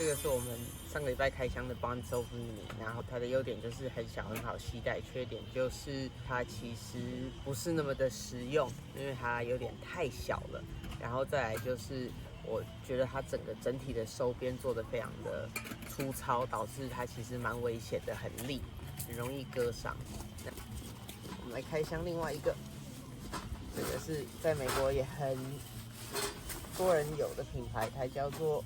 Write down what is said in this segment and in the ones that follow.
个是我们上个礼拜开箱的 Bond Stove Mini， 然后它的优点就是很小很好携带，缺点就是它其实不是那么的实用，因为它有点太小了。然后再来就是我觉得它整体的收边做得非常的粗糙，导致它其实蛮危险的，很利，很容易割伤。我们来开箱另外一个，这个是在美国也很多人有的品牌，它叫做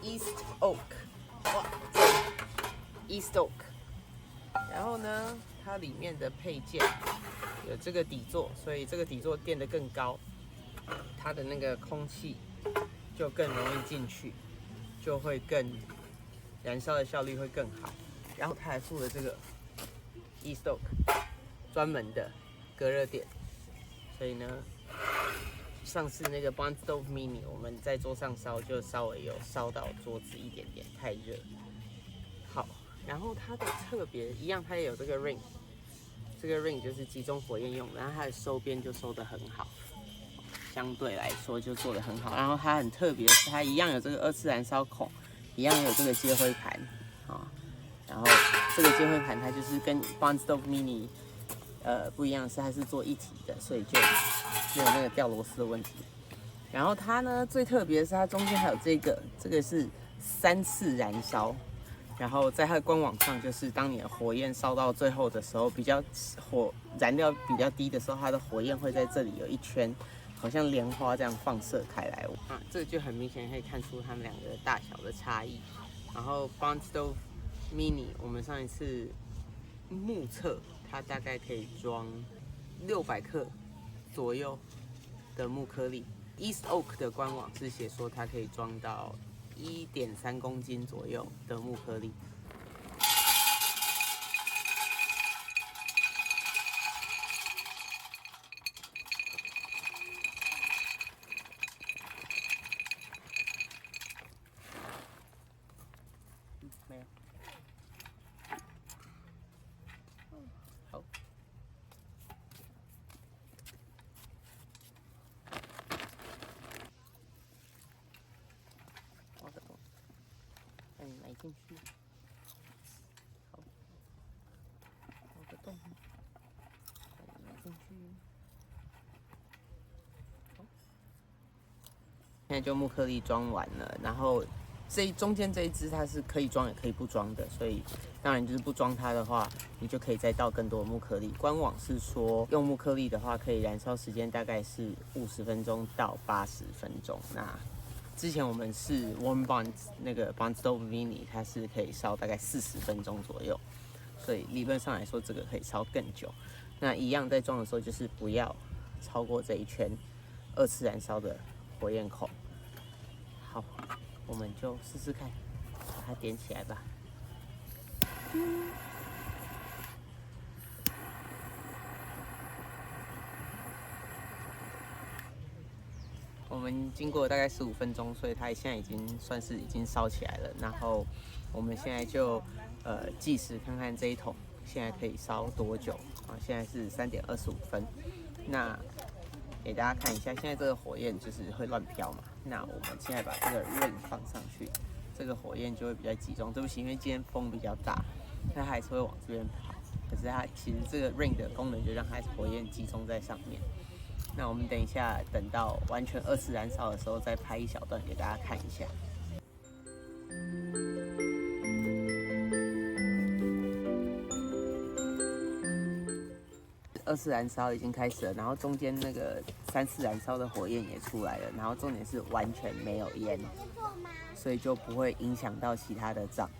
East Oak， 哇 ，East Oak。然后呢，它里面的配件有这个底座，所以这个底座垫得更高，它的那个空气就更容易进去，就会更燃烧的效率会更好。然后它还附了这个 East Oak 专门的隔热垫，所以呢。上次那个 Bond Stove Mini， 我们在桌上烧就稍微有烧到桌子一点点，太热。好，然后它的特别一样，它也有这个 ring， 这个 ring 就是集中火焰用的，然后它的收边就收得很好，相对来说就做得很好。然后它很特别的是，它一样有这个2次燃烧孔，一样有这个接灰盘啊。然后这个接灰盘它就是跟 Bond Stove Mini 不一样，是它是做一体的，所以就没有那个掉螺丝的问题。然后它呢最特别的是它中间还有这个是3次燃烧，然后在它的官网上就是当你的火焰烧到最后的时候，比较燃料比较低的时候，它的火焰会在这里有一圈，好像莲花这样放射开来。这个就很明显可以看出它们两个大小的差异。然后 Bond Stove Mini 我们上一次目测它大概可以装600克左右的木颗粒。East Oak 的官网是写说它可以装到1.3公斤左右的木颗粒。没有。好。挖个洞，让你埋进去。好，挖个洞，让你埋进去。好，现在就木颗粒装完了，然后中间这一支它是可以装也可以不装的，所以当然就是不装它的话，你就可以再倒更多的木颗粒。官网是说用木颗粒的话，可以燃烧时间大概是50分钟到80分钟。那之前我们是 Warm Bond 那个 Bond Stove Mini， 它是可以烧大概40分钟左右，所以理论上来说这个可以烧更久。那一样在装的时候就是不要超过这一圈2次燃烧的火焰口。好，我们就试试看，把它点起来吧。我们经过大概15分钟，所以它现在已经算是已经烧起来了。然后我们现在就计时看看这一桶现在可以烧多久啊？现在是3点25分。那给大家看一下，现在这个火焰就是会乱飘嘛。那我们现在把这个 ring 放上去，这个火焰就会比较集中。对不起，因为今天风比较大，它还是会往这边跑。可是它其实这个 ring 的功能就让它火焰集中在上面。那我们等一下，等到完全2次燃烧的时候，再拍一小段给大家看一下。2次燃烧已经开始了，然后中间那个3次燃烧的火焰也出来了，然后重点是完全没有烟，所以就不会影响到其他的账。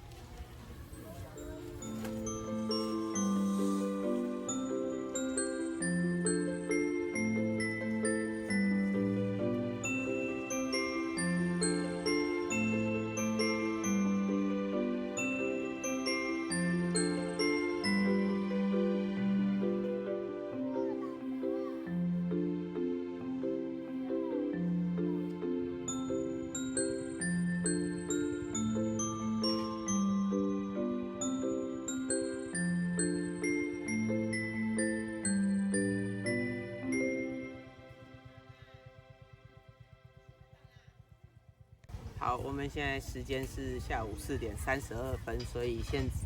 好，我们现在时间是下午4点32分，所以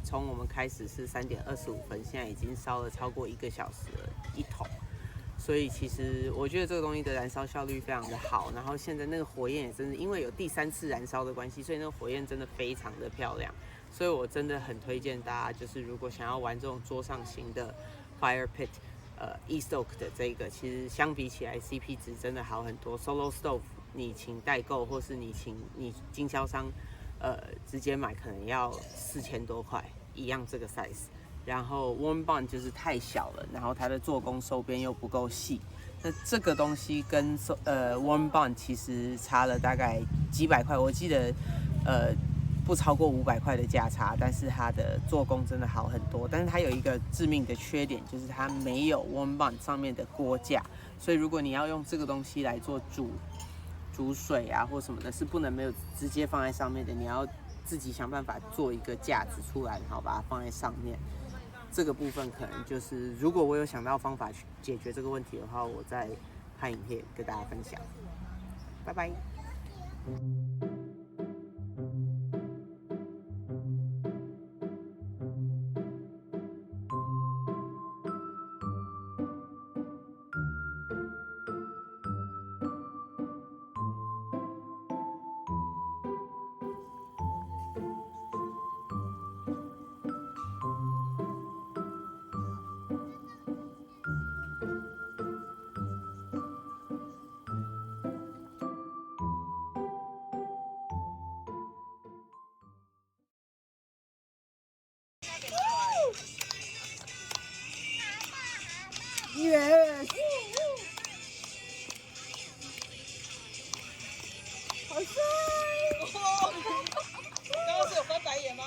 从我们开始是3点25分，现在已经烧了超过1个小时了1桶。所以其实我觉得这个东西的燃烧效率非常的好，然后现在那个火焰也真的，因为有第3次燃烧的关系，所以那个火焰真的非常的漂亮。所以我真的很推荐大家，就是如果想要玩这种桌上型的 fire pit，E-Stoke 的这个，其实相比起来 CP 值真的好很多。Solo Stove 你请代购，或是你经销商，直接买可能要4000多块，一样这个 size。然后 Warm Bond 就是太小了，然后它的做工收边又不够细。那这个东西跟Warm Bond 其实差了大概几百块，我记得不超过500块的价差，但是它的做工真的好很多。但是它有一个致命的缺点，就是它没有 Warm Bond 上面的锅架，所以如果你要用这个东西来做煮水啊或什么的，是不能没有直接放在上面的，你要自己想办法做一个架子出来，然后把它放在上面。这个部分可能就是，如果我有想到方法去解决这个问题的话，我再拍影片跟大家分享。拜拜。Yes！ 好帅！刚刚是有翻白眼吗？